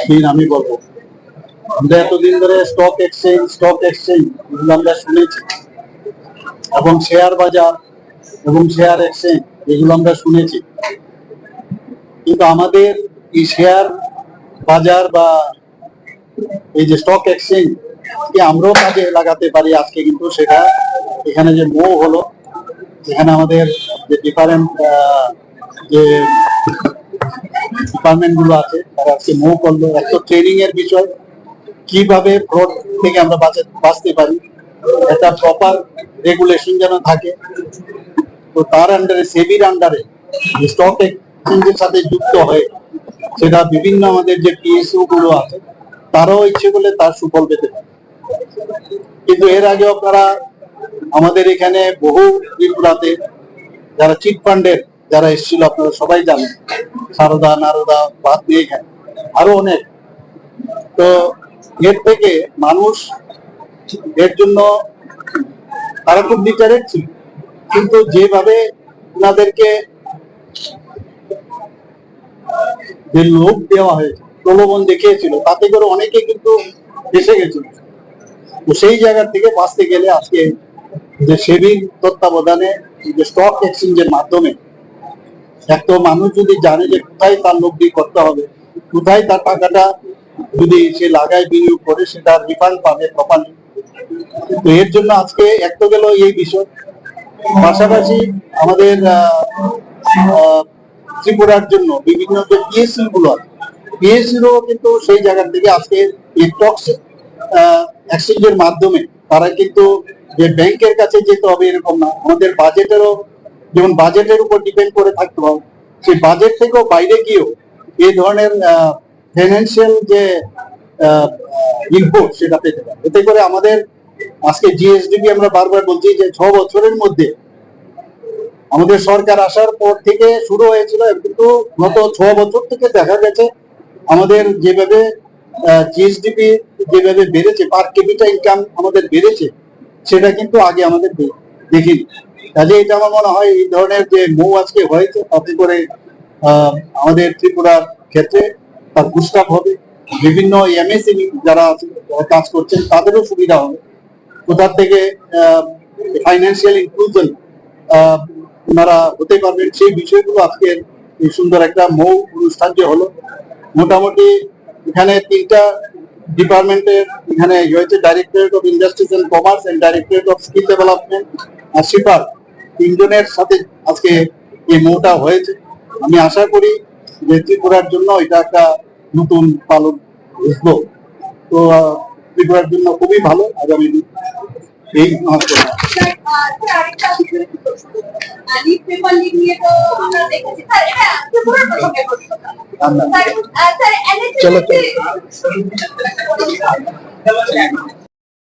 দিন আমি বলবো, আমরা এতদিন ধরে স্টক এক্সচেঞ্জ এগুলো আমরা শুনেছি, এবং শেয়ার বাজার এবং শেয়ার এক্সচেঞ্জ এগুলো আমরা শুনেছি, কিন্তু আমাদের এই শেয়ার বাজার বা এই যে স্টক এক্সচেঞ্জ কি আমরাও কাজে লাগাতে পারি আজকে, কিন্তু সেটা এখানে যে মৌ হলো, এখানে আমাদের যে ডিফারেন্ট যে ডিপার্টমেন্ট গুলো আছে তারা আজকে মৌ করলো। একটা ট্রেনিং এর বিষয়, কিভাবে ফ্রড থেকে আমরা বাঁচতে পারি, একটা প্রপার রেগুলেশন যেন থাকে। তো তার আন্ডারে, সেবির আন্ডারে স্টক এক্সচেঞ্জের সাথে যুক্ত হয়ে সেটা বিভিন্ন আমাদের যে পিএসইউ গুলো আছে তারাও ইচ্ছে করলে তার সুফল পেতে পারে। কিন্তু এর আগে আপনারা আমাদের এখানে বহু ত্রিপুরাতে যারা চিট ফান্ডের যারা এসেছিল আপনারা সবাই জানেন, সারদা নারদা বাদ দিয়ে এখানে আরো অনেক। তো এর থেকে মানুষ এর জন্য তারা খুব ডিটারেট ছিল, কিন্তু যেভাবে ওনাদেরকে যে লোভ দেওয়া হয়েছে, প্রলোভন দেখিয়েছিল, তাতে করে অনেকে কিন্তু ফেসে গেছিল। তো সেই জায়গা থেকে বাঁচতে গেলে আজকে যে সেবির তত্ত্বাবধানে যে স্টক এক্সচেঞ্জের মাধ্যমে একটা মানুষ যদি জানে যে কোথায় তার লগ্নি করতে হবে, কোথায় তার টাকাটা যদি সে লাগায় বিনিয়োগ করে সেটা রিফান্ড পাবে প্রপারলি। তো এর জন্য আজকে একটা গেল এই বিষয়, পাশাপাশি আমাদের ত্রিপুরার জন্য বিভিন্ন যে পিএসসি গুলো আছে, পিএসসিরও কিন্তু সেই জায়গা থেকে আজকে এই স্টক এক্সচেঞ্জের মাধ্যমে তারা কিন্তু যে ব্যাংকের কাছে যেতে হবে এরকম না, আমাদের বাজেটেরও যেমন বাজেটের উপর ডিপেন্ড করে থাকতে হবে, সেই বাজেট থেকেও বাইরে গিয়েও এই ধরনের ফাইন্যান্সিয়াল যে ইনপুট সেটা পেতে পারে। এতে করে আমাদের আজকে জিএসডিপি আমরা বারবার বলছি যে 6 বছরের মধ্যে আমাদের সরকার আসার পর থেকে শুরু হয়েছিল, কিন্তু গত 6 বছর থেকে দেখা গেছে আমাদের যেভাবে জিএসডিপি যেভাবে বেড়েছে, পার ক্যাপিটা ইনকাম আমাদের বেড়েছে, সেটা কিন্তু আগে আমাদের দেখিনি। কাজে এটা আমার মনে হয় এই ধরনের যে মৌ আজকে হয়েছে তাতে করে আমাদের ত্রিপুরার ক্ষেত্রে তার বুস্টাপ হবে, বিভিন্ন এমএসএমই যারা কাজ করছেন তাদেরও সুবিধা হবে, কোথার থেকে ফাইন্যান্সিয়াল ইনক্লুশন ওনারা হতে পারবেন, সেই বিষয়গুলো আজকের এই সুন্দর একটা মৌ অনুষ্ঠান যে হলো। মোটামুটি এখানে 3টা ডিপার্টমেন্টের এখানে হয়েছে, directorate of industries and commerce and directorate of skill development আর শিপার, 3 জনের সাথে আজকে এই মৌটা হয়েছে। আমি আশা করি যে ত্রিপুরার জন্য এটা একটা নতুন পালন বুঝবো, তো ত্রিপুরার জন্য খুবই ভালো আগামী দিন। এই চলো